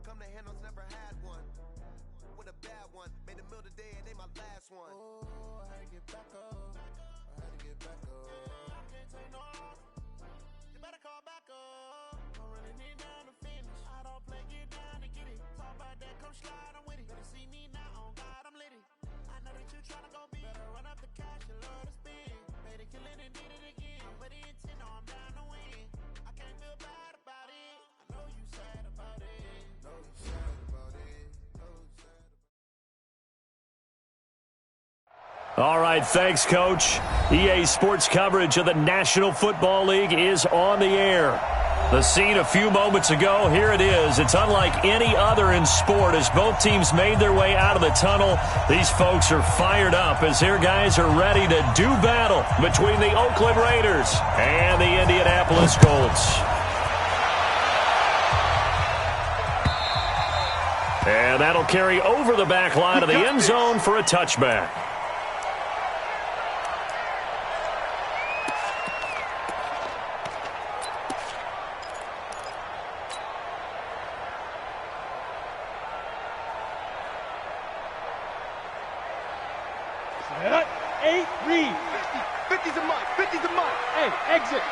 come to handles, never had one. With a bad one, made a meal today and they my last one. Oh, I had to get back up. I had to get back up. I can't take no off. You better call back up. I'm running it down to finish. I don't play, get down to get it. Talk about that, come slide, I'm with it. Better see me now, on God, I'm lit it. I know that you tryna go be. Better run up the cash, you love to spend. Made it, kill it, and did it again. I'm with the intent, no, I'm down to win. I can't feel bad about it. I know you sad about it. Know you sad about it. Know you sad about it. All right, thanks, Coach. EA Sports coverage of the National Football League is on the air. The scene a few moments ago, here it is. It's unlike any other in sport as both teams made their way out of the tunnel. These folks are fired up as their guys are ready to do battle between the Oakland Raiders and the Indianapolis Colts. And that'll carry over the back line of the end zone for a touchback. Cut. 8, read. 50's a mile. 50's a mile. Hey, exit.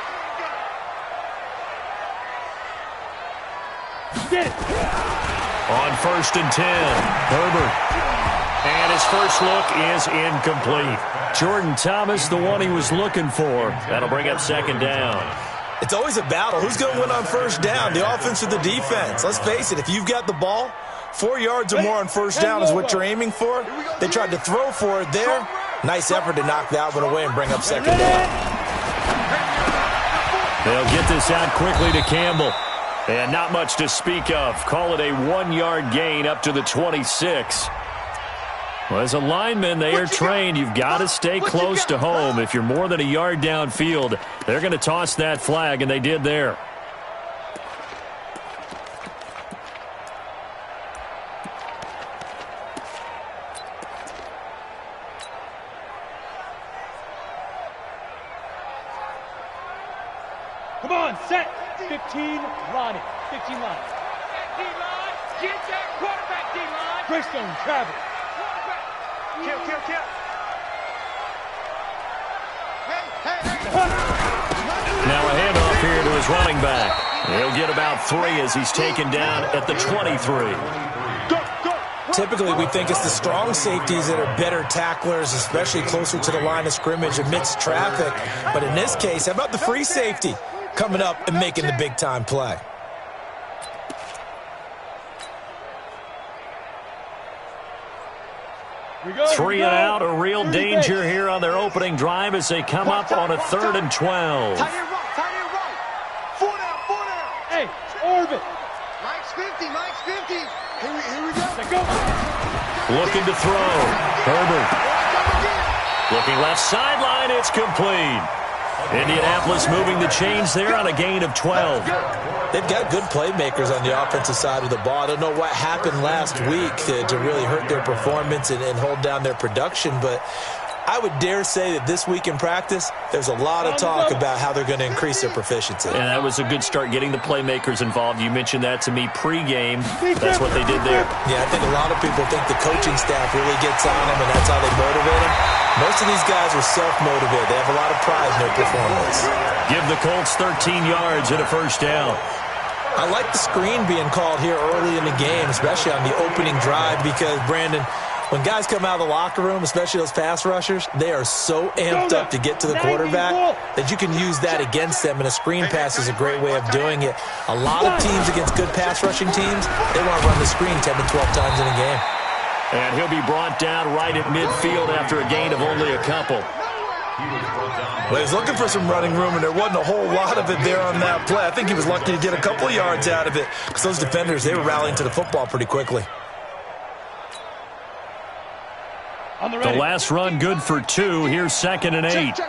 Get it. On 1st and 10, Herbert. And his first look is incomplete. Jordan Thomas, the one he was looking for. That'll bring up 2nd down. It's always a battle. Who's going to win on 1st down, the offense or the defense? Let's face it, if you've got the ball, 4 yards or more on 1st down is what you're aiming for. They tried to throw for it there. Nice effort to knock that one away and bring up 2nd down. They'll get this out quickly to Campbell. And not much to speak of. Call it a 1-yard gain up to the 26. Well, as a lineman, they are trained. You've got to stay close to home. If you're more than a yard downfield, they're going to toss that flag, and they did there. Come on, set. 15, Ronnie. 15 line. D-line. Get that quarterback, D-line. Greystone, travel. Kill. Hey. Now a handoff here to his running back. He'll get about 3 as he's taken down at the 23. Typically, we think it's the strong safeties that are better tacklers, especially closer to the line of scrimmage amidst traffic. But in this case, how about the free safety coming up and making the big-time play? Three and out, a real danger here on their opening drive as they come up on a 3rd and 12. Tight end right. 4 down. Hey, Orbit. Mike's 50. Here we go. Let go. Looking to throw. Herbert. Looking left sideline. It's complete. Indianapolis moving the chains there on a gain of 12. They've got good playmakers on the offensive side of the ball. I don't know what happened last week to really hurt their performance and hold down their production, but I would dare say that this week in practice, there's a lot of talk about how they're going to increase their proficiency. And that was a good start getting the playmakers involved. You mentioned that to me pregame. That's what they did there. Yeah, I think a lot of people think the coaching staff really gets on them, and that's how they motivate them. Most of these guys are self-motivated. They have a lot of pride in their performance. Give the Colts 13 yards and a 1st down. I like the screen being called here early in the game, especially on the opening drive, because, Brandon, when guys come out of the locker room, especially those pass rushers, they are so amped up to get to the quarterback that you can use that against them, and a screen pass is a great way of doing it. A lot of teams against good pass rushing teams, they want to run the screen 10 to 12 times in a game. And he'll be brought down right at midfield after a gain of only a couple. Well, he was looking for some running room, and there wasn't a whole lot of it there on that play. I think he was lucky to get a couple of yards out of it because those defenders, they were rallying to the football pretty quickly. The last run good for 2. Here's 2nd and 8. Check.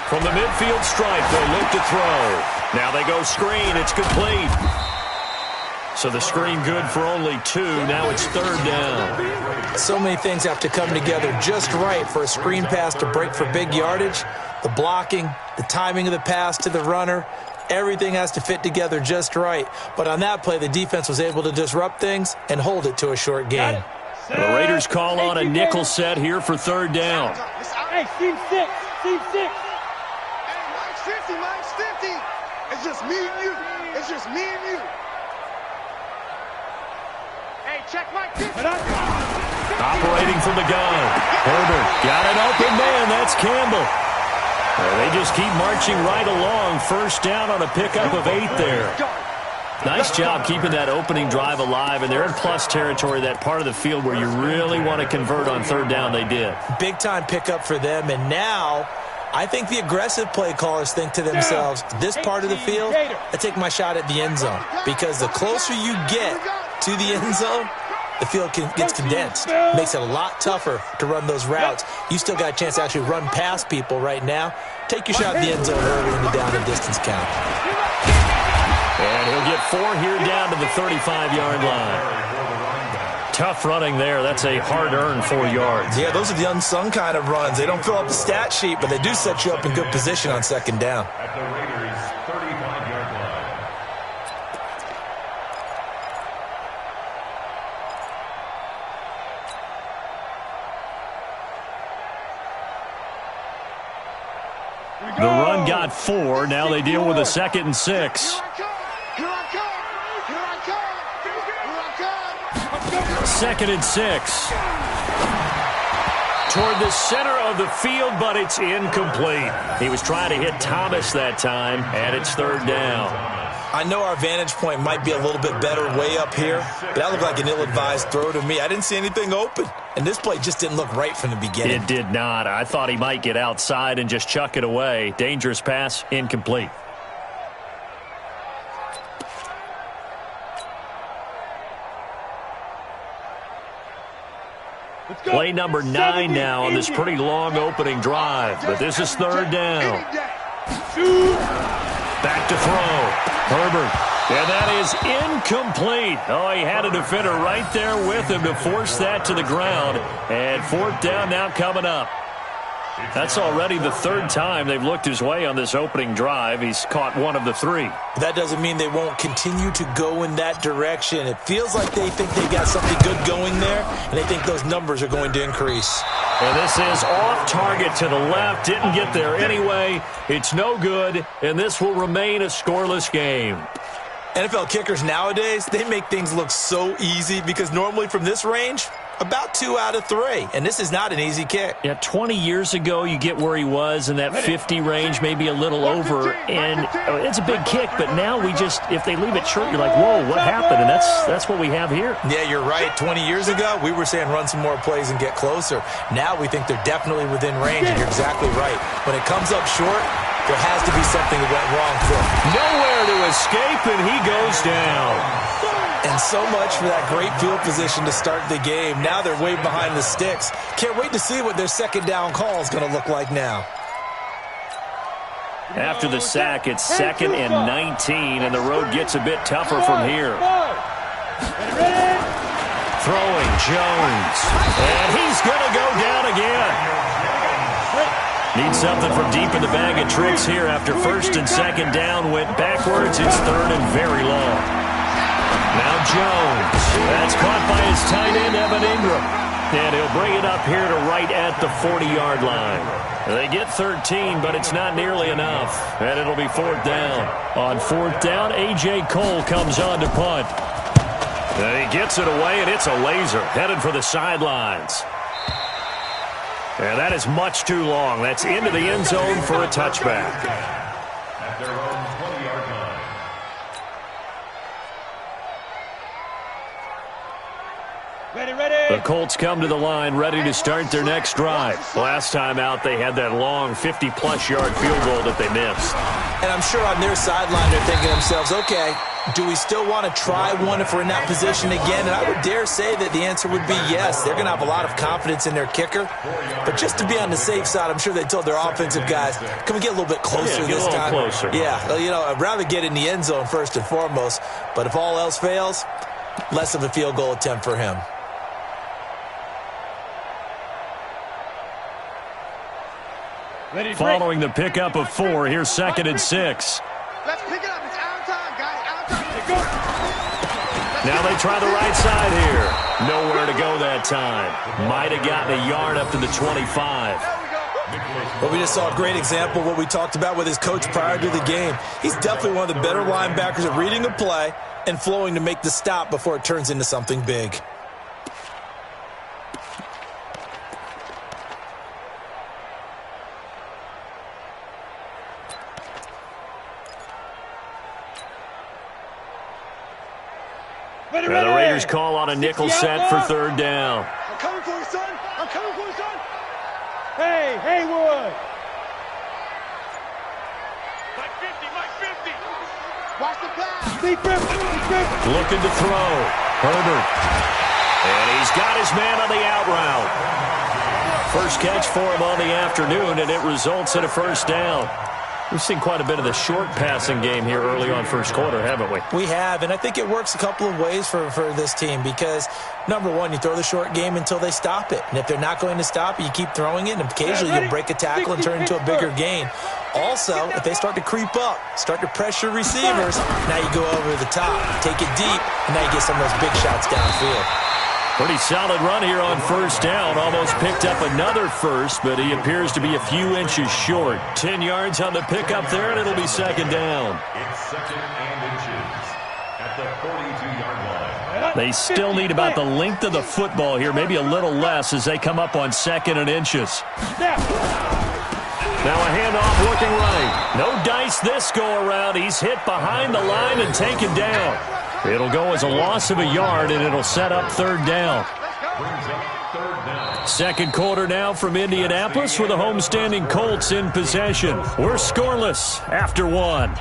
From the midfield stripe, they look to throw. Now they go screen. It's complete. So the screen good for only 2. Now it's 3rd down. So many things have to come together just right for a screen pass to break for big yardage. The blocking, the timing of the pass to the runner, Everything has to fit together just right. But on that play, the defense was able to disrupt things and hold it to a short gain. The Raiders call on a nickel set here for third down. Hey, team 6. Team 6. Hey, Mike's 50, Mike's 50. It's just me and you. It's just me and you. Hey, check Mike 50. Operating from the gun. Herbert got an open man. That's Campbell. They just keep marching right along. First down on a pickup of 8 there. Nice job keeping that opening drive alive, and they're in plus territory, that part of the field where you really want to convert on third down. They did. Big-time pickup for them, and now I think the aggressive play callers think to themselves, this part of the field, I take my shot at the end zone, because the closer you get to the end zone, the field gets condensed. Makes it a lot tougher to run those routes. You still got a chance to actually run past people right now. Take your shot at the end zone early in the down and distance count. And he'll get 4 here down to the 35-yard line. Tough running there. That's a hard-earned 4 yards. Yeah, those are the unsung kind of runs. They don't fill up the stat sheet, but they do set you up in good position on second down. At the Raiders' 35-yard line. The run got 4. Now they deal with a 2nd and 6. Here I come. Here I come. Here I come. 2nd and 6. Toward the center of the field, but it's incomplete. He was trying to hit Thomas that time, and it's third down. I know our vantage point might be a little bit better way up here, but that looked like an ill-advised throw to me. I didn't see anything open, and this play just didn't look right from the beginning. It did not. I thought he might get outside and just chuck it away. Dangerous pass, incomplete. Play number 9 now on this pretty long opening drive, but this is third down. Back to throw. Herbert. And that is incomplete. Oh, he had a defender right there with him to force that to the ground. And fourth down now coming up. That's already the 3rd time they've looked his way on this opening drive. He's caught 1 of the 3. That doesn't mean they won't continue to go in that direction. It feels like they think they got something good going there, and they think those numbers are going to increase. And this is off target to the left. Didn't get there anyway. It's no good, and this will remain a scoreless game. NFL kickers nowadays, they make things look so easy because normally from this range, about 2 out of 3, and this is not an easy kick. Yeah, 20 years ago, you get where he was in that 50 range, maybe a little over, and it's a big kick, but now we just, if they leave it short, you're like, whoa, what happened? And that's what we have here. Yeah, you're right. 20 years ago, we were saying run some more plays and get closer. Now we think they're definitely within range, and you're exactly right. When it comes up short, there has to be something that went wrong for him. Nowhere to escape, and he goes down. And so much for that great field position to start the game. Now they're way behind the sticks. Can't wait to see what their second down call is going to look like now. After the sack, it's 2nd and 19, and the road gets a bit tougher from here. Throwing Jones, and he's going to go down again. Needs something from deep in the bag of tricks here after 1st and 2nd down went backwards. It's 3rd and very long. Now Jones. That's caught by his tight end, Evan Ingram. And he'll bring it up here to right at the 40-yard line. They get 13, but it's not nearly enough. And it'll be 4th down. On 4th down, A.J. Cole comes on to punt. And he gets it away, and it's a laser. Headed for the sidelines. And that is much too long. That's into the end zone for a touchback. At their own 20-yard line. The Colts come to the line ready to start their next drive. Last time out, they had that long 50-plus yard field goal that they missed. And I'm sure on their sideline they're thinking to themselves, okay, do we still want to try one if we're in that position again? And I would dare say that the answer would be yes. They're going to have a lot of confidence in their kicker. But just to be on the safe side, I'm sure they told their offensive guys, can we get a little bit closer this time? Closer. Yeah, you know, I'd rather get in the end zone first and foremost. But if all else fails, less of a field goal attempt for him. Following the pickup of 4, here's 2nd and 6. Let's pick Now they try the right side here. Nowhere to go that time. Might have gotten a yard up to the 25. Well, we just saw a great example of what we talked about with his coach prior to the game. He's definitely one of the better linebackers at reading a play and flowing to make the stop before it turns into something big. Now the Raiders call on a nickel set for third down. I'm coming for you, son. I'm coming for you, son. Hey, Haywood. Mike 50, Mike 50. Watch the pass. Deep rip. Looking to throw. Herbert. And he's got his man on the out route. First catch for him on the afternoon, and it results in a first down. We've seen quite a bit of the short passing game here early on first quarter, haven't we? We have, and I think it works a couple of ways for this team because, number one, you throw the short game until they stop it. And if they're not going to stop it, you keep throwing it, and occasionally you'll break a tackle and turn it into a bigger gain. Also, if they start to creep up, start to pressure receivers, now you go over the top, take it deep, and now you get some of those big shots downfield. Pretty solid run here on first down. Almost picked up another first, but he appears to be a few inches short. 10 yards on the pickup there, and it'll be second down. It's second and inches at the 42-yard line. They still need about the length of the football here, maybe a little less as they come up on second and inches. Now a handoff looking right. No dice this go-around. He's hit behind the line and taken down. It'll go as a loss of a yard, and it'll set up third down. Brings up third down. Second quarter now from Indianapolis with the homestanding Colts in possession. We're scoreless after one.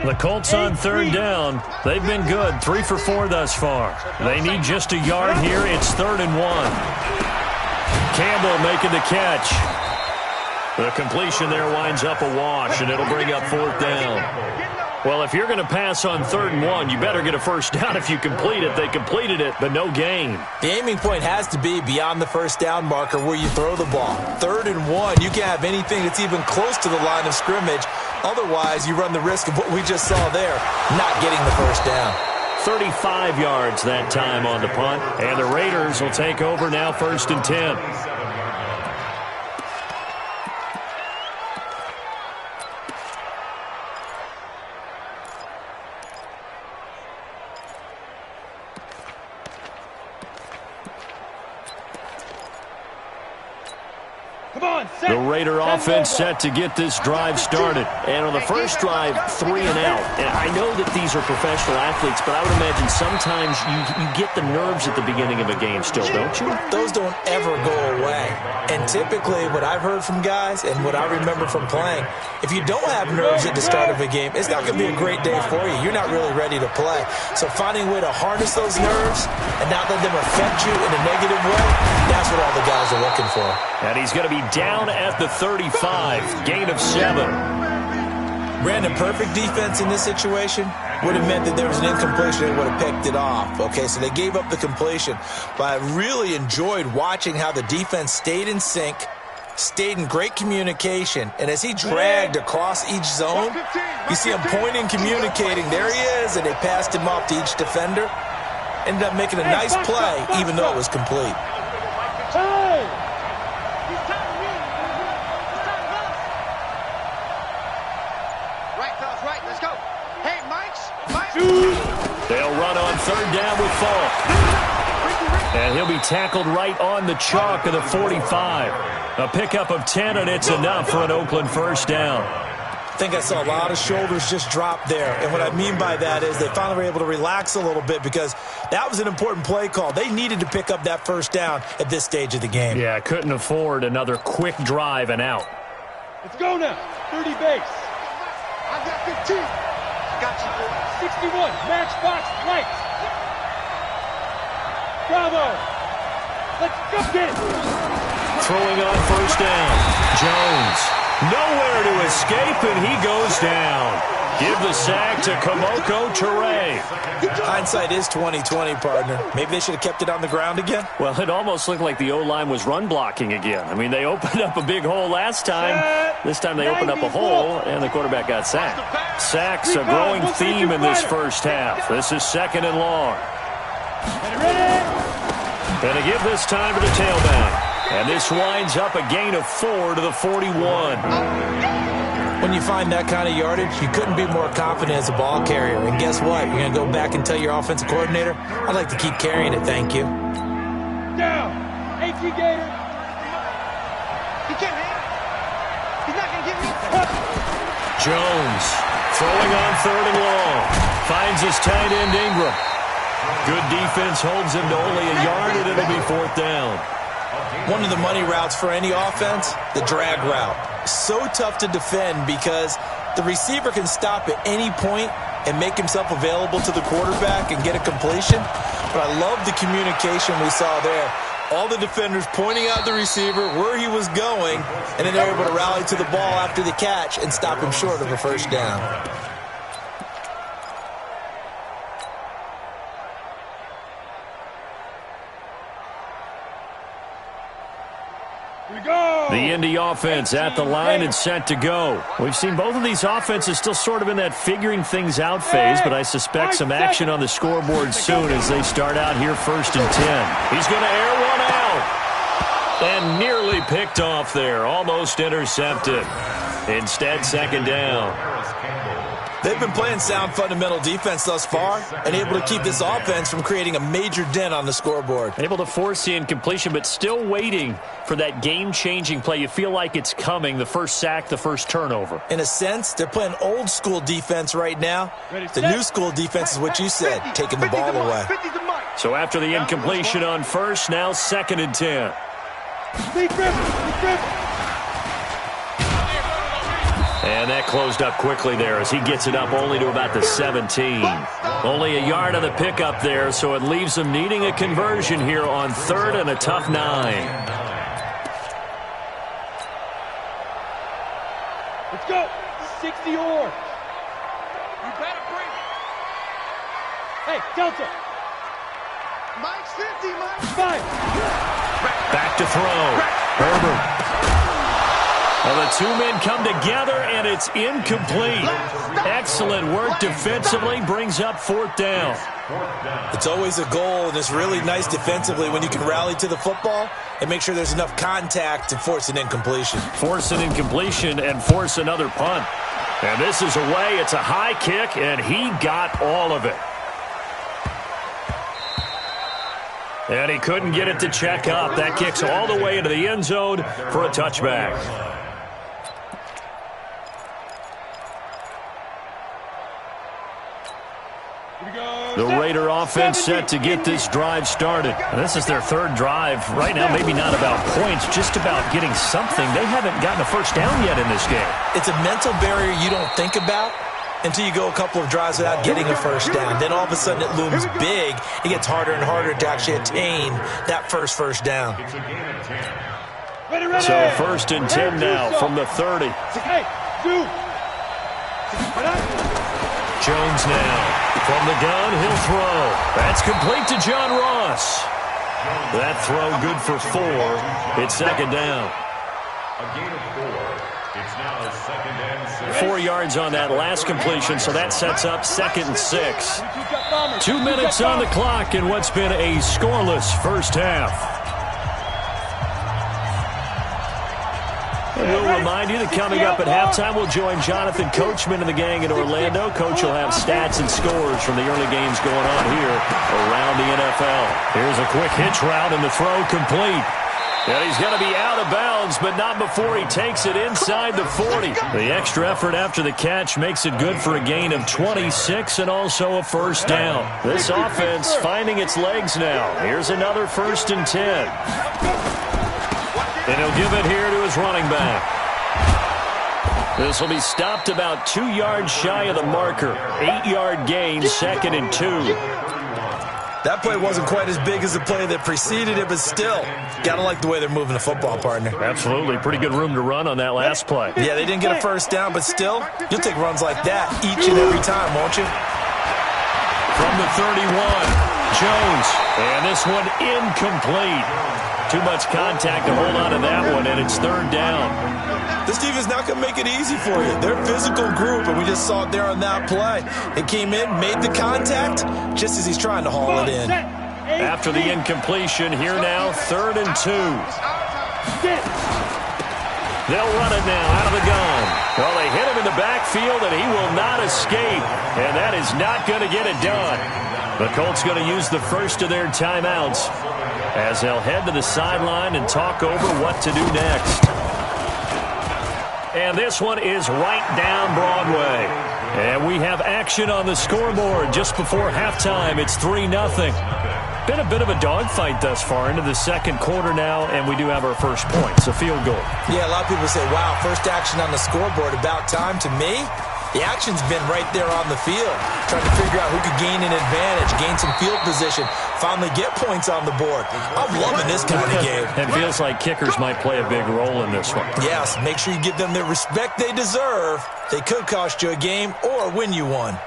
The Colts on third down. They've been good, 3 for 4 thus far. They need just a yard here. It's 3rd and 1. Campbell making the catch. The completion there winds up a wash, and it'll bring up 4th down. Well, if you're going to pass on 3rd and 1, you better get a first down if you complete it. They completed it, but no gain. The aiming point has to be beyond the first down marker where you throw the ball. 3rd and 1, you can't have anything that's even close to the line of scrimmage. Otherwise, you run the risk of what we just saw there, not getting the first down. 35 yards that time on the punt, and the Raiders will take over now 1st and 10. The Raider offense set to get this drive started. And on the first drive, 3 and out. And I know that these are professional athletes, but I would imagine sometimes you get the nerves at the beginning of a game still, don't you? Those don't ever go away. And typically what I've heard from guys and what I remember from playing, if you don't have nerves at the start of a game, it's not going to be a great day for you. You're not really ready to play. So finding a way to harness those nerves and not let them affect you in a negative way, that's what all the guys are looking for. And he's going to be down at the 35, gain of 7. Brandon, perfect defense in this situation would have meant that there was an incompletion and would have picked it off. Okay, so they gave up the completion. But I really enjoyed watching how the defense stayed in sync, stayed in great communication, and as he dragged across each zone, you see him pointing, communicating. There he is, and they passed him off to each defender. Ended up making a nice play, even though it was complete. They'll run on 3rd down with Falk. And he'll be tackled right on the chalk of the 45. A pickup of 10, and it's enough for an Oakland first down. I think I saw a lot of shoulders just drop there. And what I mean by that is they finally were able to relax a little bit because that was an important play call. They needed to pick up that first down at this stage of the game. Yeah, couldn't afford another quick drive and out. Let's go now. 30 base. I got 15. Got you, boy. 61, matchbox lights. Bravo. Let's go get it. Throwing on first down. Jones. Nowhere to escape, and he goes down. Give the sack to Kamoko Toure. Hindsight is 20/20, partner. Maybe they should have kept it on the ground again. Well, it almost looked like the O-line was run blocking again. I mean, they opened up a big hole last time. This time they opened up a hole, and the quarterback got sacked. Sacks a growing theme in this first half. This is 2nd and long. And they give this time to the tailback. And this winds up a gain of 4 to the 41. When you find that kind of yardage, you couldn't be more confident as a ball carrier. And guess what? You're going to go back and tell your offensive coordinator, I'd like to keep carrying it, thank you. Down. AT Gator. He can't hit. He's not going to give me. Jones throwing on 3rd and long. Finds his tight end Ingram. Good defense holds him to only a yard, and it'll be 4th down. One of the money routes for any offense, the drag route. So tough to defend because the receiver can stop at any point and make himself available to the quarterback and get a completion. But I love the communication we saw there. All the defenders pointing out the receiver where he was going, and then they're able to rally to the ball after the catch and stop him short of a 1st down. The Indy offense at the line and set to go. We've seen both of these offenses still sort of in that figuring things out phase, but I suspect some action on the scoreboard soon as they start out here 1st and 10. He's going to air one out. And nearly picked off there. Almost intercepted. Instead, 2nd down. They've been playing sound fundamental defense thus far and able to keep this offense from creating a major dent on the scoreboard. Able to force the incompletion, but still waiting for that game-changing play. You feel like it's coming, the first sack, the first turnover. In a sense, they're playing old-school defense right now. The new-school defense is what you said, taking the ball away. So after the incompletion on 1st, now 2nd and 10. And that closed up quickly there as he gets it up only to about the 17. Only a yard of the pickup there, so it leaves them needing a conversion here on 3rd and a tough 9. Let's go. 60 or. You better bring it. Hey, Delta. Mike's 50, Mike. 5. Back to throw. Herbert. Well, the two men come together, and it's incomplete. Excellent work defensively, brings up 4th down. It's always a goal, and it's really nice defensively when you can rally to the football and make sure there's enough contact to force an incompletion. Force an incompletion and force another punt. And this is away. It's a high kick, and he got all of it. And he couldn't get it to check up. That kicks all the way into the end zone for a touchback. The Raider offense set to get this drive started. And this is their 3rd drive. Right now, maybe not about points, just about getting something. They haven't gotten a 1st down yet in this game. It's a mental barrier you don't think about until you go a couple of drives without getting a 1st down. Then all of a sudden it looms big. It gets harder and harder to actually attain that first down. So 1st and 10 now from the 30. Jones now. From the gun, he'll throw. That's complete to John Ross. That throw good for 4. It's 2nd down. A gain of 4. It's now 2nd and 6. 4 yards on that last completion, so that sets up 2nd and 6. 2 minutes on the clock in what's been a scoreless first half. And we'll remind you that coming up at halftime, we'll join Jonathan Coachman and the gang in Orlando. Coach will have stats and scores from the early games going on here around the NFL. Here's a quick hitch route, and the throw complete. And he's going to be out of bounds, but not before he takes it inside the 40. The extra effort after the catch makes it good for a gain of 26 and also a 1st down. This offense finding its legs now. Here's another 1st and 10. And he'll give it here to his running back. This will be stopped about 2 yards shy of the marker. 8-yard gain, 2nd and 2. That play wasn't quite as big as the play that preceded it, but still, got to like the way they're moving the football, partner. Absolutely. Pretty good room to run on that last play. Yeah, they didn't get a first down, but still, you'll take runs like that each and every time, won't you? From the 31, Jones. And this one incomplete. Too much contact to hold on to that one, and it's third down. This defense not going to make it easy for you. They're a physical group, and we just saw it there on that play. It came in, made the contact, just as he's trying to haul it in. After the incompletion, here now, 3rd and 2. They'll run it now out of the gun. Well, they hit him in the backfield, and he will not escape. And that is not going to get it done. The Colts going to use the first of their timeouts as they'll head to the sideline and talk over what to do next. And this one is right down Broadway. And we have action on the scoreboard just before halftime. It's 3-0. Been a bit of a dogfight thus far into the second quarter now, and we do have our first points, a field goal. Yeah, a lot of people say, wow, first action on the scoreboard, about time. To me, the action's been right there on the field, trying to figure out who could gain an advantage, gain some field position, finally get points on the board. I'm loving this kind of game. It feels like kickers might play a big role in this one. Yes, make sure you give them the respect they deserve. They could cost you a game or win you one.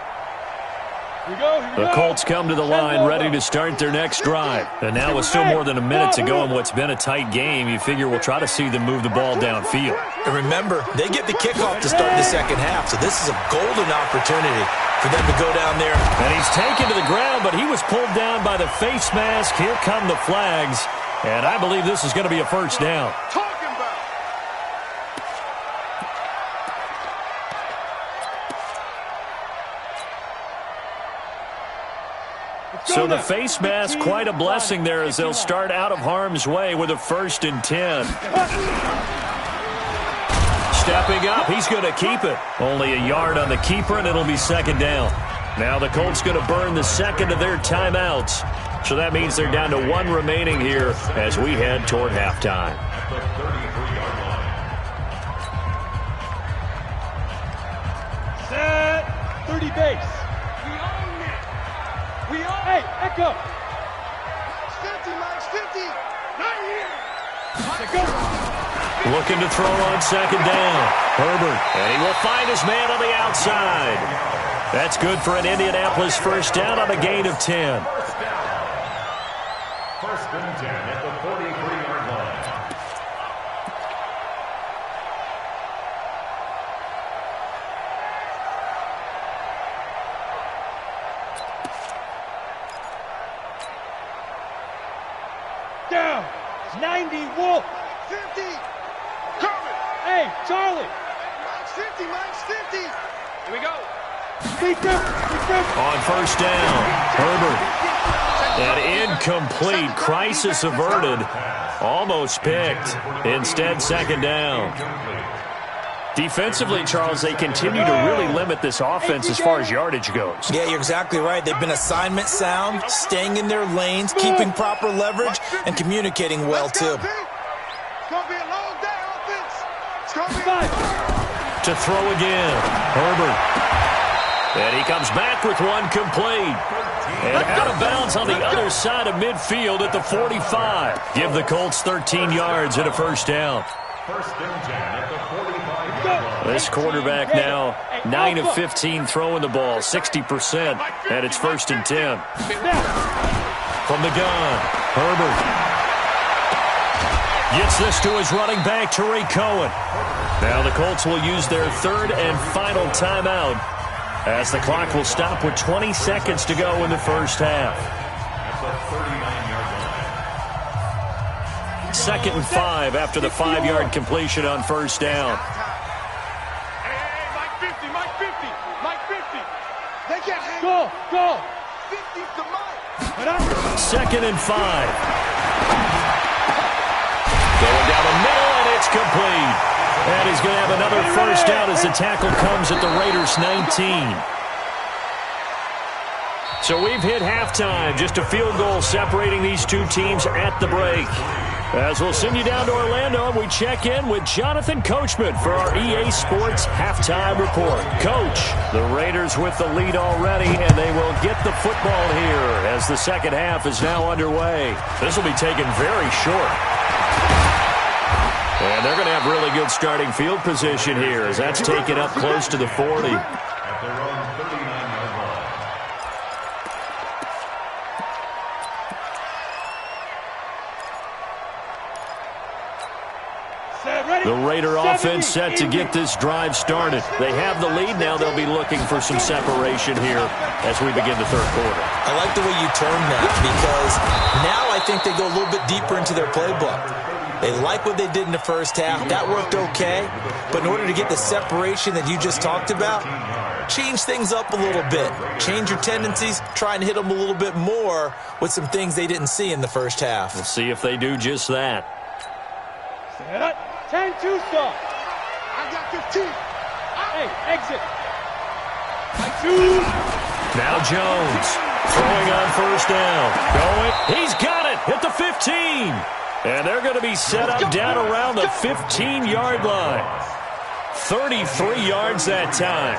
The Colts come to the line ready to start their next drive. And now with still more than a minute to go in what's been a tight game, you figure we'll try to see them move the ball downfield. And remember, they get the kickoff to start the second half, so this is a golden opportunity for them to go down there. And he's taken to the ground, but he was pulled down by the face mask. Here come the flags. And I believe this is going to be a first down. So the face mask, quite a blessing there as they'll start out of harm's way with a 1st and 10. Stepping up, he's going to keep it. Only a yard on the keeper, and it'll be second down. Now the Colts going to burn the second of their timeouts. So that means they're down to 1 remaining here as we head toward halftime. Set 30 base. Hey, Echo! 50, Mike's 50! Not here! Looking to throw on second down. Herbert, and he will find his man on the outside. That's good for an Indianapolis first down on a gain of 10. First and 10 at the 43-yard line. Down! 90, Wolf! 50! Coming! Hey, Charlie! Mike's 50, Mike's 50! Here we go! Beat them! On first down, Herbert. An incomplete, crisis averted. Almost picked. Instead, second down. Defensively, Charles, they continue to really limit this offense as far as yardage goes. Yeah, you're exactly right. They've been assignment sound, staying in their lanes, keeping proper leverage, and communicating well, too. It's going to be a long day, offense! It's going to be To throw again, Herbert. And he comes back with one complete. And out of bounds on the other side of midfield at the 45. Give the Colts 13 yards and a first down. First and 10 at the 45-yard line. This quarterback now 9 of 15 throwing the ball, 60%, and it's first and 10. From the gun, Herbert gets this to his running back, Tariq Cohen. Now the Colts will use their third and final timeout as the clock will stop with 20 seconds to go in the first half. At the 39-yard line. Second and 5 after the 5-yard completion on first down. Hey, Mike 50, Mike 50, Mike 50! They can't hang Go! 50 to Mike! Second and 5. Going down the middle, and it's complete. And he's going to have another first down as the tackle comes at the Raiders' 19. So we've hit halftime. Just a field goal separating these two teams at the break. As we'll send you down to Orlando, and we check in with Jonathan Coachman for our EA Sports Halftime Report. Coach, the Raiders with the lead already, and they will get the football here as the second half is now underway. This will be taken very short. And they're going to have really good starting field position here as that's taken up close to the 40. At their own 39-yard line. The Raider offense set to get this drive started. They have the lead. Now they'll be looking for some separation here as we begin the third quarter. I like the way you term that because now I think they go a little bit deeper into their playbook. They like what they did in the first half. That worked okay. But in order to get the separation that you just talked about, change things up a little bit. Change your tendencies. Try and hit them a little bit more with some things they didn't see in the first half. We'll see if they do just that. 10-2 stop. I got 15. Hey, exit. 2. Now Jones throwing on first down. Going. He's got it at the 15. And they're going to be set up down around the 15-yard line. 33 yards that time.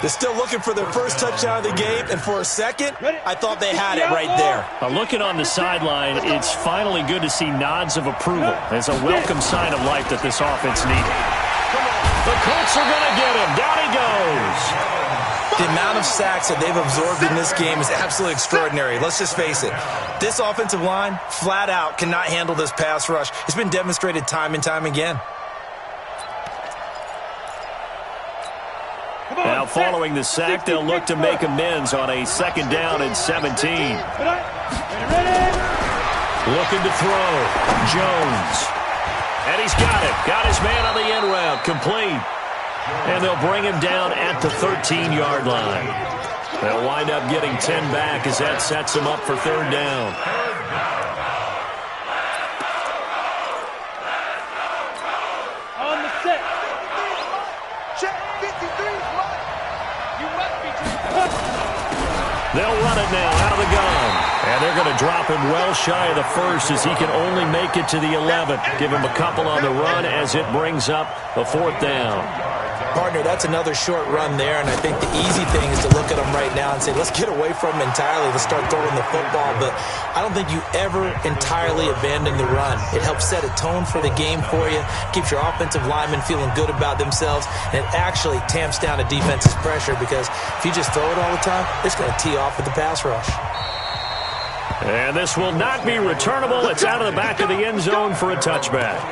They're still looking for their first touchdown of the game, and for a second, I thought they had it right there. Looking on the sideline, it's finally good to see nods of approval. It's a welcome sign of life that this offense needed. The Colts are going to get him. Down he goes. The amount of sacks that they've absorbed in this game is absolutely extraordinary. Let's just face it. This offensive line, flat out, cannot handle this pass rush. It's been demonstrated time and time again. Now following the sack, they'll look to make amends on a second down and 17. Looking to throw. Jones. And he's got it. Got his man on the end route. Complete. And they'll bring him down at the 13-yard line. They'll wind up getting 10 back as that sets him up for third down. On the set. Check 53. You must be They'll run it now out of the gun. And they're going to drop him well shy of the first as he can only make it to the 11th. Give him a couple on the run as it brings up a fourth down. Partner, that's another short run there, and I think the easy thing is to look at them right now and say, let's get away from them entirely. Let's start throwing the football, but I don't think you ever entirely abandon the run. It helps set a tone for the game for you, keeps your offensive linemen feeling good about themselves, and it actually tamps down a defense's pressure because if you just throw it all the time, it's going to tee off with the pass rush. And this will not be returnable. It's out of the back of the end zone for a touchback.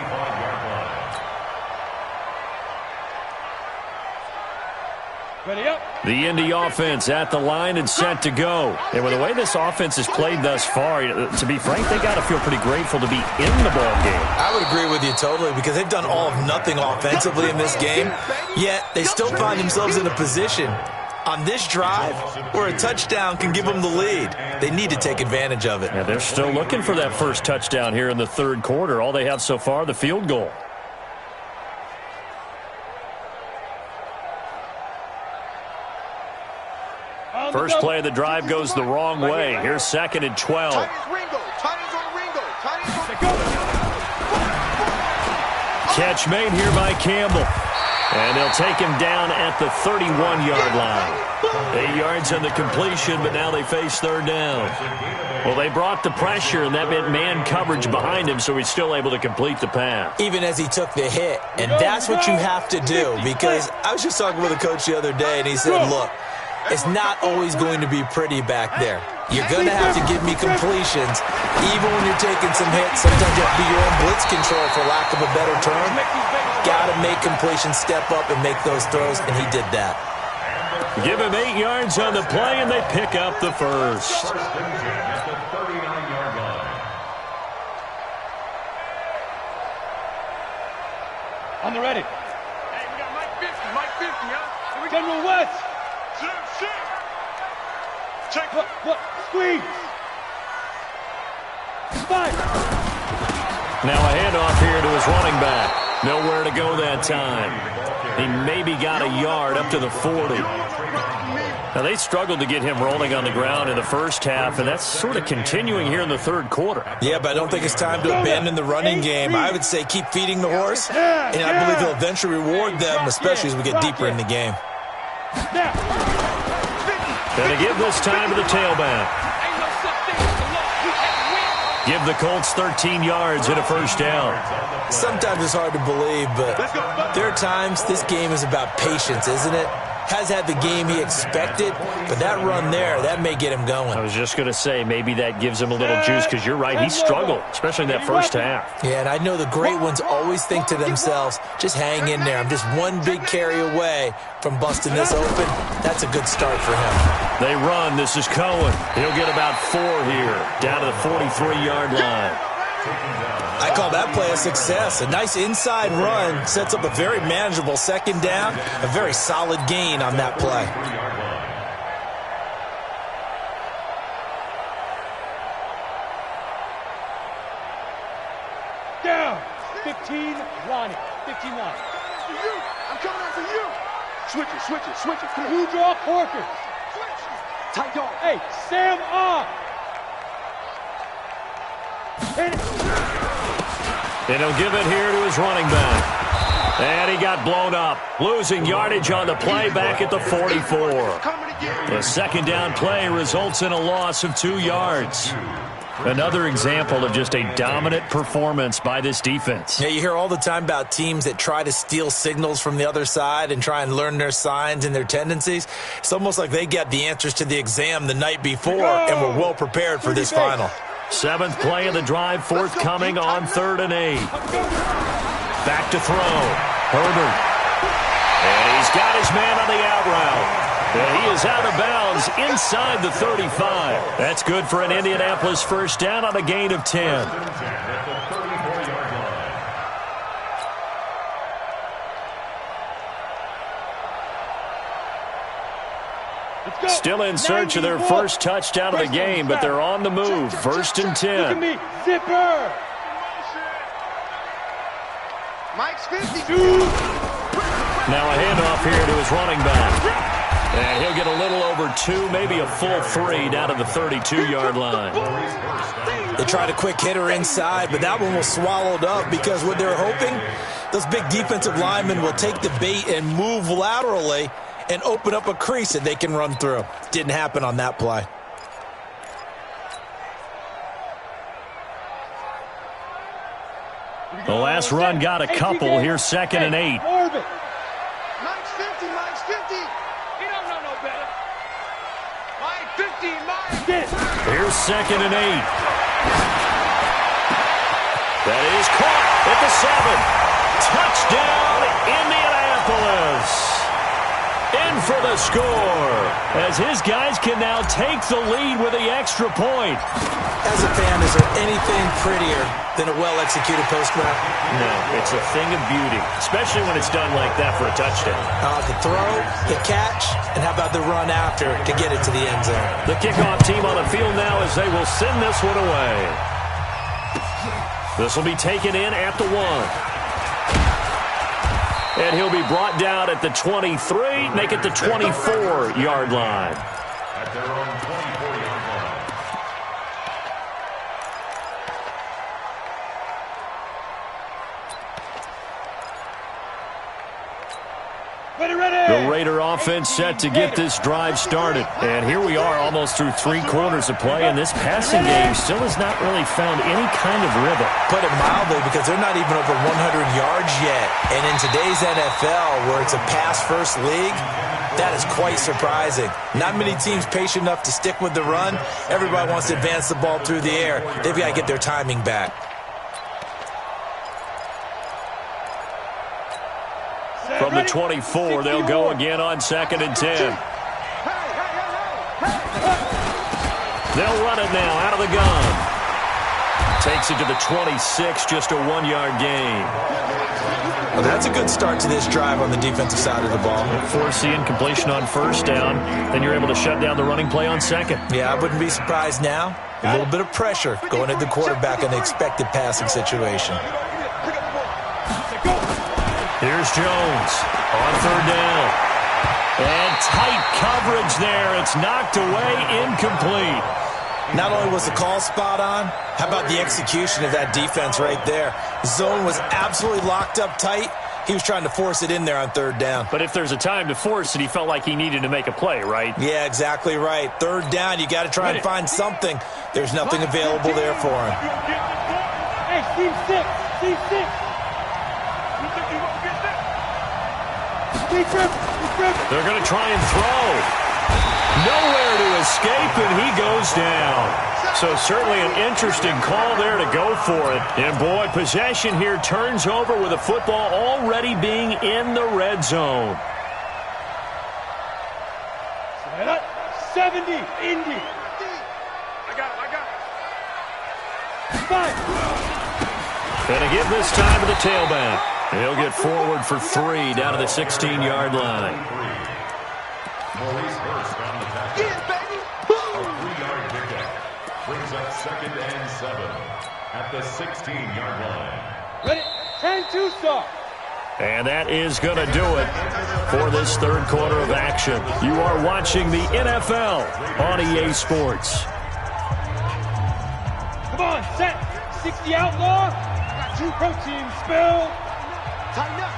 Ready up. The Indy offense at the line and set to go. And with the way this offense has played thus far, to be frank, they got to feel pretty grateful to be in the ball game. I would agree with you totally because they've done all of nothing offensively in this game, yet they still find themselves in a position on this drive where a touchdown can give them the lead. They need to take advantage of it. Yeah, they're still looking for that first touchdown here in the third quarter. All they have so far, the field goal. First play of the drive goes the wrong way. Here's second and 12. Catch made here by Campbell. And they'll take him down at the 31-yard line. 8 yards on the completion, but now they face third down. Well, they brought the pressure, and that meant man coverage behind him, so he's still able to complete the pass. Even as he took the hit. And that's what you have to do because I was just talking with a coach the other day, and he said, look, it's not always going to be pretty back there. You're going to have to give me completions, even when you're taking some hits. Sometimes you have to be your own blitz control, for lack of a better term. Got to make completions, step up, and make those throws, and he did that. Give him 8 yards on the play, and they pick up the first. On the ready. Hey, we got Mike 50, huh? Here we go. General West. Check. What? Squeeze. Five. Now a handoff here to his running back. Nowhere to go that time. He maybe got a yard up to the 40. Now, they struggled to get him rolling on the ground in the first half, and that's sort of continuing here in the third quarter. Yeah, but I don't think it's time to abandon the running game. I would say keep feeding the horse, and I believe he'll eventually reward them, especially as we get deeper in the game. Going to give this time to the tailback. Give the Colts 13 yards and a first down. Sometimes it's hard to believe, but there are times this game is about patience, isn't it? Has had the game he expected, but that run there, that may get him going. I was just going to say, maybe that gives him a little juice, because you're right, he struggled, especially in that first half. Yeah, and I know the great ones always think to themselves, just hang in there. I'm just one big carry away from busting this open. That's a good start for him. They run. This is Cohen. He'll get about 4 here, down to the 43-yard line. I call that play a success. A nice inside run sets up a very manageable second down, a very solid gain on that play. Down. 15, Ronnie. 15 line. For you. I'm coming out for you. Switch it. Come on. Two draw Corker. Tight dog. Hey, Sam on. Hit it. And he'll give it here to his running back. And he got blown up. Losing yardage on the play back at the 44. The second down play results in a loss of 2 yards. Another example of just a dominant performance by this defense. Yeah, you hear all the time about teams that try to steal signals from the other side and try and learn their signs and their tendencies. It's almost like they got the answers to the exam the night before and were well prepared for this final. 7th play of the drive forthcoming on 3rd and 8. Back to throw. Herbert. And he's got his man on the out route. And he is out of bounds inside the 35. That's good for an Indianapolis first down on a gain of 10. Still in search of their first touchdown of the game, but they're on the move. 1st and 10. Look at me. Zipper. Mike's 50. Now a handoff here to his running back. And he'll get a little over 2, maybe a full 3 down to the 32-yard line. They tried a quick hitter inside, but that one was swallowed up because what they're hoping, those big defensive linemen will take the bait and move laterally and open up a crease that they can run through. Didn't happen on that play. The last run got a couple. Here's 2nd and 8. Mike's 50. He don't know no better. Mike 50. Here's 2nd and 8. That is caught at the 7. Touchdown, Indianapolis. In for the score, as his guys can now take the lead with the extra point. As a fan, is there anything prettier than a well-executed post route? No, it's a thing of beauty, especially when it's done like that for a touchdown. The throw, the catch, and how about the run after to get it to the end zone? The kickoff team on the field now as they will send this one away. This will be taken in at the 1. And he'll be brought down at the 23, make it the 24-yard line. At their own 24-yard line. The Raider offense set to get this drive started. And here we are almost through 3 quarters of play, and this passing game still has not really found any kind of rhythm. Put it mildly, because they're not even over 100 yards yet. And in today's NFL, where it's a pass-first league, that is quite surprising. Not many teams patient enough to stick with the run. Everybody wants to advance the ball through the air. They've got to get their timing back. From the 24, they'll go again on 2nd and 10. They'll run it now out of the gun. Takes it to the 26, just a 1-yard gain. Well, that's a good start to this drive on the defensive side of the ball. Force the incompletion on 1st down, then you're able to shut down the running play on 2nd. Yeah, I wouldn't be surprised now. A little bit of pressure going at the quarterback in the expected passing situation. Here's Jones on 3rd down. And Tight coverage there. It's knocked away, incomplete. Not only was the call spot on, how about the execution of that defense right there? Zone was absolutely locked up tight. He was trying to force it in there on third down. But if there's a time to force it, he felt like he needed to make a play, right? Yeah, exactly right. Third down, you got to try and find something. There's nothing available there for him. Hey, team 6. Team 6. You think you gonna get that? They're going to try and throw. Nowhere to escape, and he goes down. So certainly an interesting call there to go for it. And, boy, possession here turns over with the football already being in the red zone. 70, Indy. I got it. 5. Going to give this time to the tailback. He'll get forward for 3 down to the 16-yard line. Maurice Hurst on the tackle. Yeah, baby. A 3-yard pickup. Brings up 2nd and 7 at the 16-yard line. Ready? 10-2 stop. And that is going to do it for this third quarter of action. You are watching the NFL on EA Sports. Come on, set. 60 outlaw. Got 2 protein spill. Tighten up.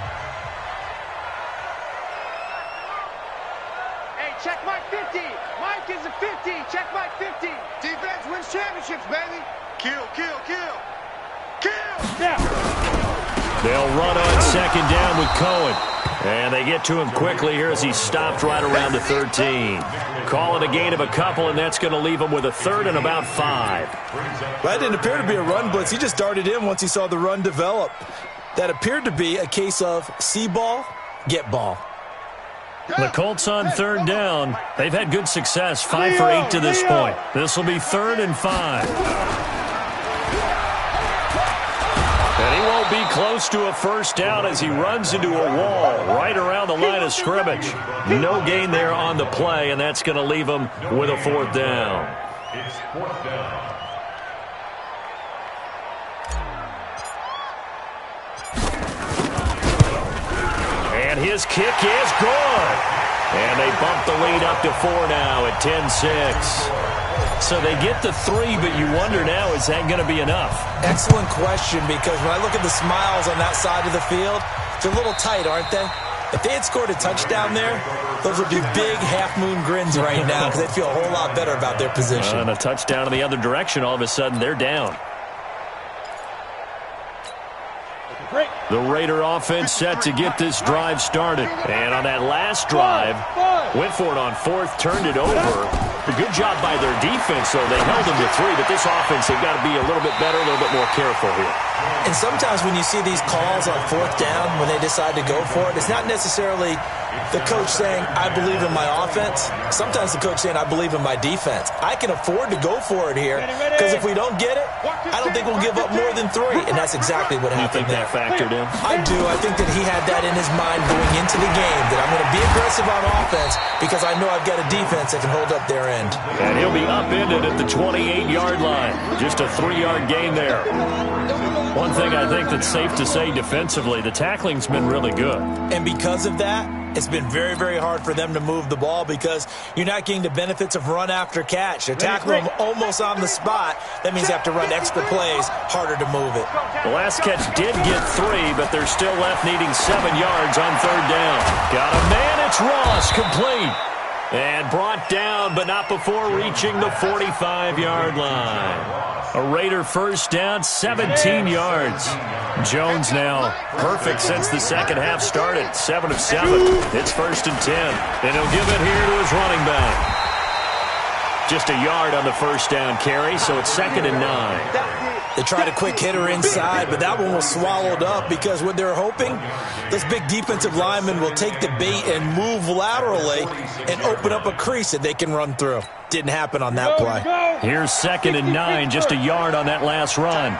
Hey, check Mike 50. Mike is a 50. Check Mike 50. Defense wins championships, baby. Kill. Now. They'll run on second down with Cohen. And they get to him quickly here as he stopped right around the 13. Call it a gain of a couple, and that's going to leave him with a 3rd and about 5. That didn't appear to be a run blitz. He just darted in once he saw the run develop. That appeared to be a case of see ball, get ball. The Colts on third down. They've had good success, 5 for 8 to this point. This will be 3rd and 5. And he won't be close to a first down as he runs into a wall right around the line of scrimmage. No gain there on the play, and that's going to leave him with a 4th down. It's 4th down. And his kick is good. And they bump the lead up to 4 now at 10-6. So they get the 3, but you wonder now, is that going to be enough? Excellent question, because when I look at the smiles on that side of the field, they're a little tight, aren't they? If they had scored a touchdown there, those would be big half-moon grins right now because they'd feel a whole lot better about their position. And a touchdown in the other direction, all of a sudden they're down. The Raider offense set to get this drive started. And on that last drive, went for it on 4th, turned it over. A good job by their defense, though. They held them to 3, but this offense, they've got to be a little bit better, a little bit more careful here. And sometimes when you see these calls on 4th down, when they decide to go for it, it's not necessarily the coach saying, I believe in my offense. Sometimes the coach saying, I believe in my defense. I can afford to go for it here because if we don't get it, I don't think we'll give up more than 3. And that's exactly what happened there. You think that factored in? I do. I think that he had that in his mind going into the game, that I'm going to be aggressive on offense because I know I've got a defense that can hold up their end. And he'll be upended at the 28-yard line. Just a 3-yard gain there. One thing I think that's safe to say defensively, the tackling's been really good. And because of that, it's been very, very hard for them to move the ball because you're not getting the benefits of run after catch. They're tackling them almost on the spot. That means they have to run extra plays, harder to move it. The last catch did get 3, but they're still left needing 7 yards on third down. Got a man, it's Ross, complete. And brought down, but not before reaching the 45-yard line. A Raider first down, 17 yards. Jones now perfect since the second half started. 7 of 7. It's 1st and 10. And he'll give it here to his running back. Just a yard on the first down carry, so it's 2nd and 9. They tried a quick hitter inside, but that one was swallowed up because what they're hoping, this big defensive lineman will take the bait and move laterally and open up a crease that they can run through. Didn't happen on that play. Here's 2nd and 9, just a yard on that last run.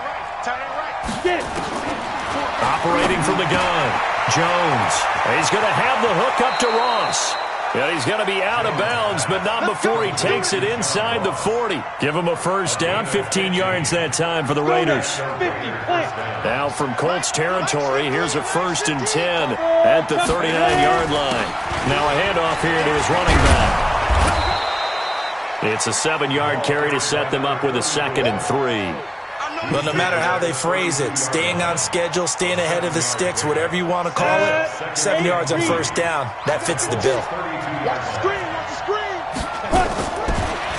Operating from the gun, Jones. He's going to have the hook up to Ross. And he's going to be out of bounds, but not before he takes it inside the 40. Give him a first down, 15 yards that time for the Raiders. Now from Colts territory, here's a 1st and 10 at the 39-yard line. Now a handoff off here to his running back. It's a 7-yard carry to set them up with a 2nd and 3. Well, no matter how they phrase it, staying on schedule, staying ahead of the sticks, whatever you want to call it, 7 yards on first down, that fits the bill.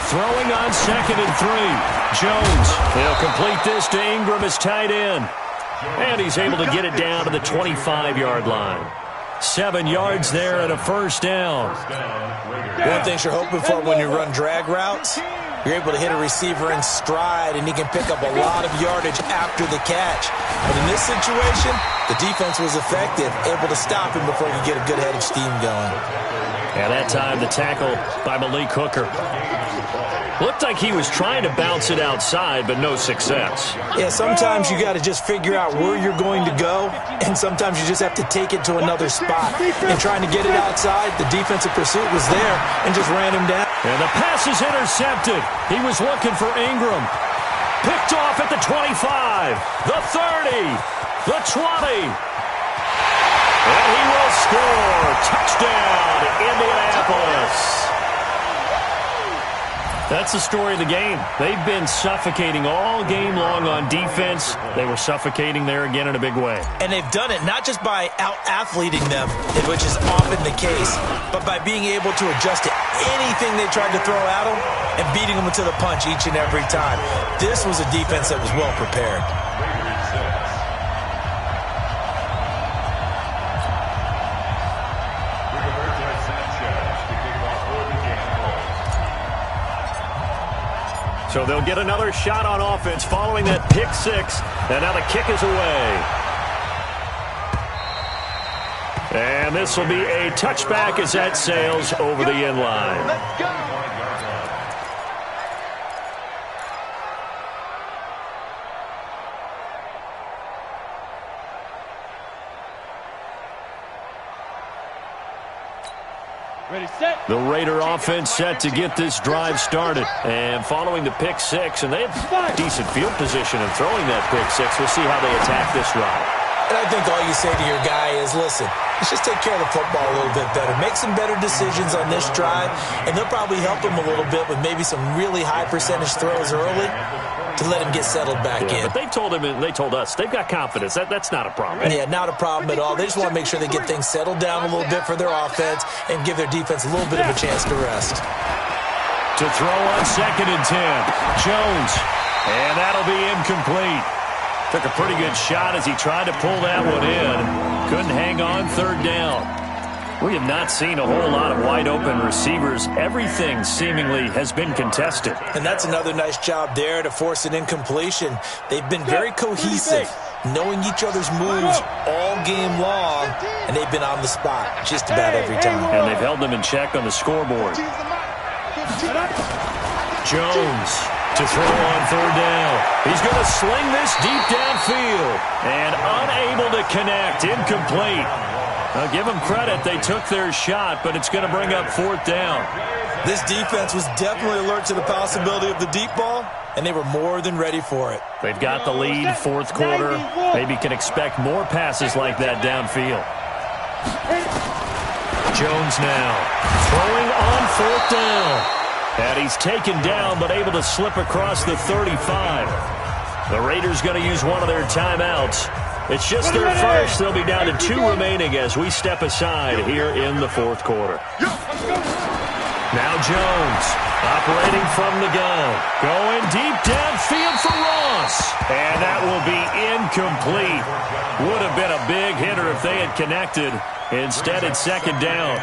Throwing on 2nd and 3. Jones, he'll complete this to Ingram as tight end. And he's able to get it down to the 25-yard line. 7 yards there and a first down. One thing you're hoping for when you run drag routes, you're able to hit a receiver in stride, and he can pick up a lot of yardage after the catch. But in this situation, the defense was effective, able to stop him before he could get a good head of steam going. And that time, the tackle by Malik Hooker. Looked like he was trying to bounce it outside, but no success. Yeah, sometimes you got to just figure out where you're going to go, and sometimes you just have to take it to another spot. And trying to get it outside, the defensive pursuit was there and just ran him down. And the pass is intercepted. He was looking for Ingram. Picked off at the 25, the 30, the 20. And he will score. Touchdown, Indianapolis. That's the story of the game. They've been suffocating all game long on defense. They were suffocating there again in a big way. And they've done it not just by out-athleting them, which is often the case, but by being able to adjust to anything they tried to throw at them and beating them to the punch each and every time. This was a defense that was well prepared. So they'll get another shot on offense following that pick six. And now the kick is away. And this will be a touchback as that sails over the end line. Let's go. Ready, set. The Raider offense set to get this drive started. And following the pick six, and they have decent field position in throwing that pick six. We'll see how they attack this drive. And I think all you say to your guy is, listen, let's just take care of the football a little bit better. Make some better decisions on this drive, and they'll probably help him a little bit with maybe some really high percentage throws early to let him get settled back in. But they told him, and they told us, they've got confidence. That's not a problem. Yeah, not a problem at all. They just want to make sure they get things settled down a little bit for their offense and give their defense a little bit of a chance to rest. To throw on 2nd and 10. Jones. And that'll be incomplete. Took a pretty good shot as he tried to pull that one in. Couldn't hang on 3rd down. We have not seen a whole lot of wide-open receivers. Everything seemingly has been contested. And that's another nice job there to force an incompletion. They've been very cohesive, knowing each other's moves all game long, and they've been on the spot just about every time. And they've held them in check on the scoreboard. Jones to throw on 3rd down. He's going to sling this deep downfield. And unable to connect. Incomplete. I'll give them credit. They took their shot, but it's going to bring up 4th down. This defense was definitely alert to the possibility of the deep ball, and they were more than ready for it. They've got the lead, 4th quarter. Maybe can expect more passes like that downfield. Jones now throwing on 4th down. And he's taken down, but able to slip across the 35. The Raiders going to use one of their timeouts. It's just their first. They'll be down to 2 remaining as we step aside here in the 4th quarter. Now Jones operating from the gun. Going deep downfield for Ross. And that will be incomplete. Would have been a big hitter if they had connected. Instead, it's 2nd down.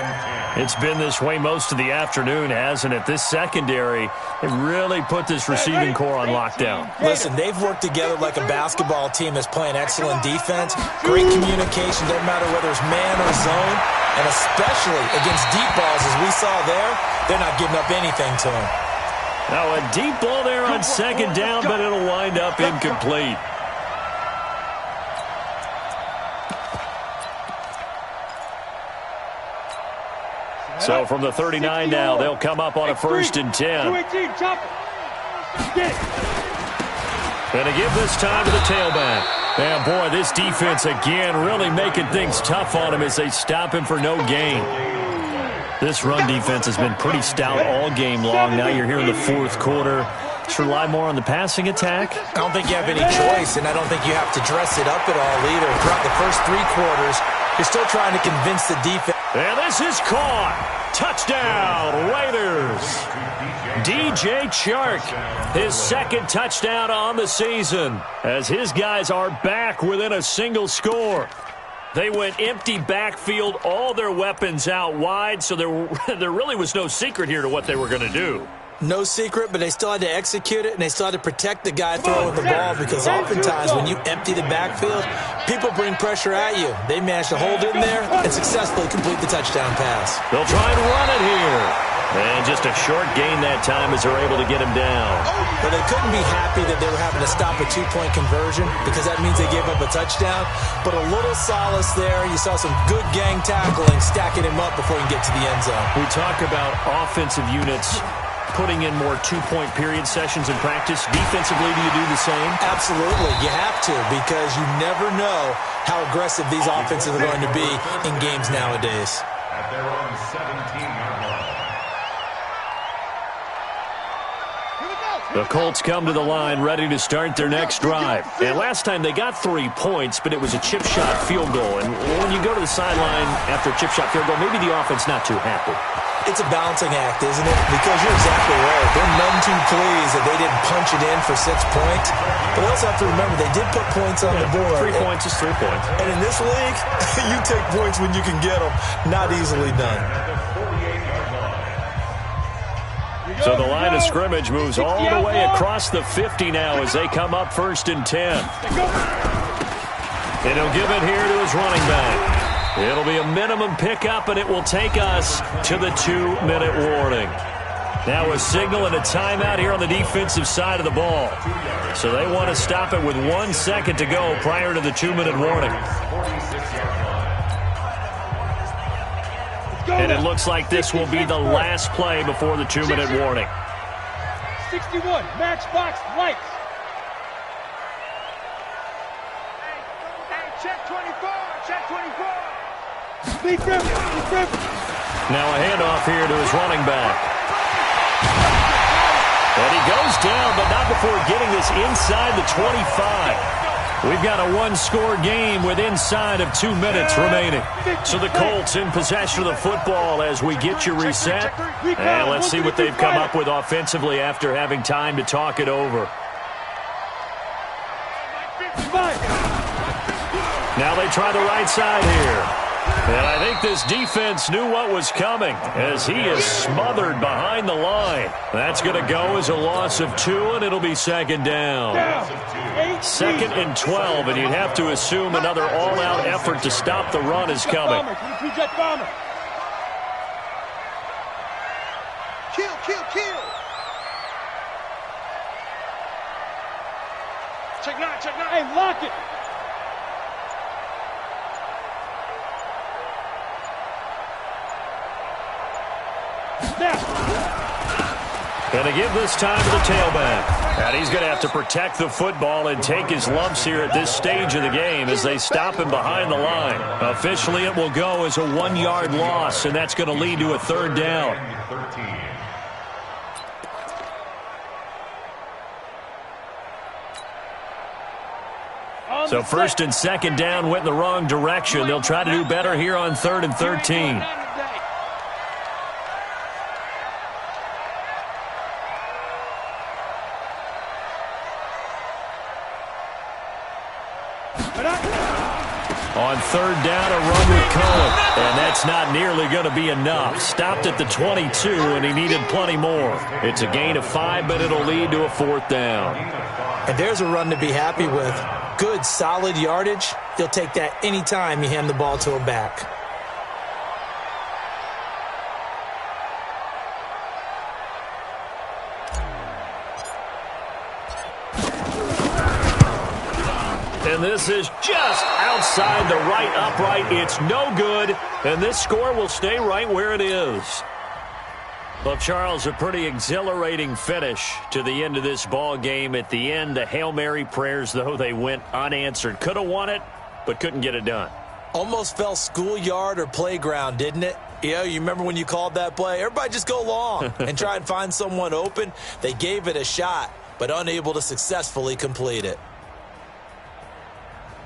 It's been this way most of the afternoon, hasn't it? This secondary, it really put this receiving core on lockdown. Listen, they've worked together like a basketball team that's playing excellent defense. Great communication, doesn't matter whether it's man or zone. And especially against deep balls, as we saw there, they're not giving up anything to them. Now a deep ball there on 2nd down, but it'll wind up incomplete. So from the 39 now, they'll come up on a 1st and 10. And to give this time to the tailback. And boy, this defense again really making things tough on him as they stop him for no gain. This run defense has been pretty stout all game long. Now you're here in the fourth quarter. Just rely more on the passing attack. I don't think you have any choice, and I don't think you have to dress it up at all either. Throughout the first 3 quarters, you're still trying to convince the defense. And this is caught. Touchdown, Raiders. DJ Chark, his second touchdown on the season, as his guys are back within a single score. They went empty backfield, all their weapons out wide, so there really was no secret here to what they were going to do. No secret, but they still had to execute it, and they still had to protect the guy throwing the ball, because oftentimes when you empty the backfield, people bring pressure at you. They managed to hold in there and successfully complete the touchdown pass. They'll try and run it here. And just a short gain that time as they're able to get him down. But they couldn't be happy that they were having to stop a 2-point conversion, because that means they gave up a touchdown. But a little solace there. You saw some good gang tackling, stacking him up before he can get to the end zone. We talk about offensive units putting in more 2-point period sessions in practice. Defensively, do you do the same? Absolutely. You have to, because you never know how aggressive these offenses are going to be in games nowadays. At their own 17-yard line. The Colts come to the line ready to start their next drive. And last time they got 3 points, but it was a chip shot field goal. And when you go to the sideline after a chip shot field goal, maybe the offense not too happy. It's a balancing act, isn't it? Because you're exactly right. They're none too pleased that they didn't punch it in for 6 points. But they also have to remember they did put points on the board. 3 points is 3 points. And in this league, you take points when you can get them. Not easily done. So the line of scrimmage moves all the way across the 50 now as they come up 1st and 10. And he'll give it here to his running back. It'll be a minimum pickup, and it will take us to the 2-minute warning. Now a signal and a timeout here on the defensive side of the ball. So they want to stop it with 1 second to go prior to the 2-minute warning. And it looks like this will be the last play before the 2-minute warning. 61, matchbox lights. Hey, check 24, check 24. Big rip. Now a handoff here to his running back. And he goes down, but not before getting this inside the 25. We've got a 1-score game with inside of 2 minutes remaining. So the Colts in possession of the football as we get you reset. And let's see what they've come up with offensively after having time to talk it over. Now they try the right side here. And I think this defense knew what was coming as he is smothered behind the line. That's going to go as a loss of 2, and it'll be 2nd down. 2nd and 12, and you'd have to assume another all-out effort to stop the run is coming. Kill. Check 9. Hey, lock it. Going to give this time to the tailback. And he's going to have to protect the football and take his lumps here at this stage of the game as they stop him behind the line. Officially, it will go as a 1-yard loss, and that's going to lead to a 3rd down. So 1st and 2nd down went in the wrong direction. They'll try to do better here on 3rd and 13. On 3rd down, a run with Cohen. And that's not nearly going to be enough. Stopped at the 22, and he needed plenty more. It's a gain of 5, but it'll lead to a 4th down. And there's a run to be happy with. Good, solid yardage. You'll take that any time you hand the ball to a back. And this is just outside the right upright. It's no good, and this score will stay right where it is. Well, Charles, a pretty exhilarating finish to the end of this ball game. At the end, the Hail Mary prayers, though, they went unanswered. Could have won it, but couldn't get it done. Almost felt schoolyard or playground, didn't it? Yeah, you remember when you called that play? Everybody just go long and try and find someone open. They gave it a shot, but unable to successfully complete it.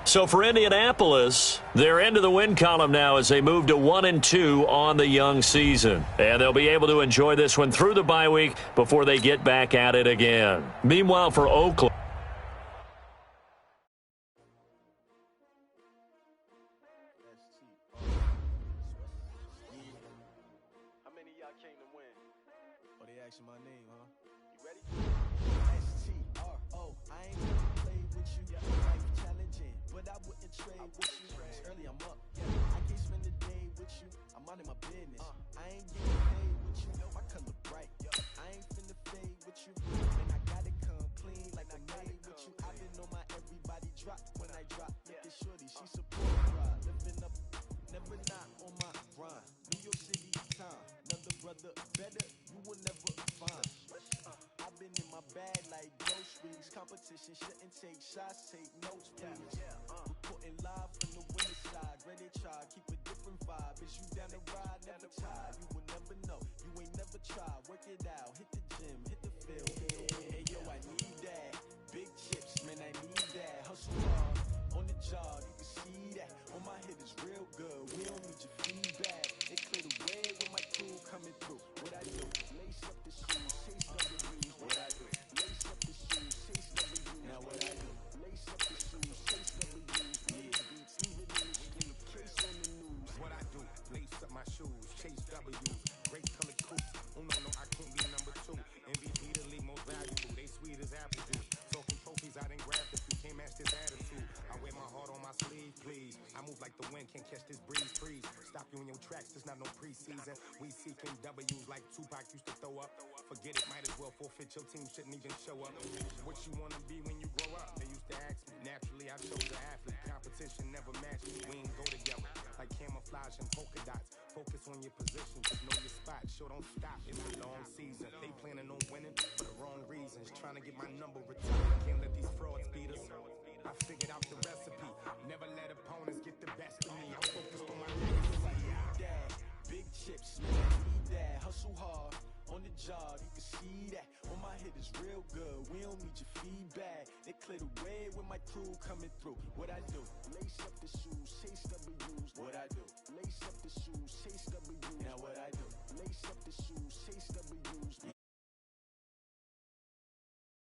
So for Indianapolis, they're into the win column now as they move to 1-2 on the young season. And they'll be able to enjoy this one through the bye week before they get back at it again. Meanwhile, for Oakland, How many of y'all came to win? Oh, they asking my name, huh? You ready? S-T-R-O. I ain't never played with you. Life challenging, but I wouldn't trade with you. It's early, I'm up. I can't spend the day with you. I'm out in my business. I ain't getting paid with you. My color bright. I ain't finna fade with you. And I gotta come clean like I made with you. I've been on my everybody drop when I drop. Look at shorty, she support ride. Living up, never not on my grind. New York City time. Another brother better, you will never find. I've been in my bag like groceries. Competition shouldn't take shots, take notes, please. Reporting live from the winter side. Ready try, keep a different vibe. Is you down the ride, never tired. You will never know, you ain't never tried. Work it out, hit the gym, hit the field. Hey yo, I need that. Big chips, man, I need that. Hustle hard, on the job, you can see that. On my head is real good, we don't need your feedback. They clear the way with my crew coming through. What I do, lace up the shoes, chase W's. What I do, lace up the shoes, chase W's. Now what I do, lace up the shoes, chase W's. Yeah, beats, even in the street, case on the news. What I do, lace up my shoes, chase W's. Great color coupe, oh no, I can't be number 2. MVP the league most valuable, they sweet as apple juice. Talking trophies, I done grabbed a few, can't match this attitude. I wear my heart on my sleeve, please. I move like the wind, can't catch this breeze, freeze. Stop you in your tracks, there's not no preseason. We seeking W's like Tupac used to throw up. Forget it, might as well forfeit, your team shouldn't even show up. What you wanna be when you grow up? They used to ask me, naturally I chose the athlete. Competition never matched me, we ain't go together. Like camouflage and polka dots. Focus on your position, just know your spot. Sure, don't stop, it's a long season. They planning on winning for the wrong reasons. Trying to get my number retired, can't let these frauds beat us. I figured out the recipe, never let opponents get the best of me. I'm focused on my legacy. That big chips, man, I need that. Hustle hard, on the job, you can see that. On my head is real good, we don't need your feedback. They clear the way with my crew coming through. What I do, lace up the shoes, chase W's. What I do, lace up the shoes, chase W's. Now what I do, lace up the shoes,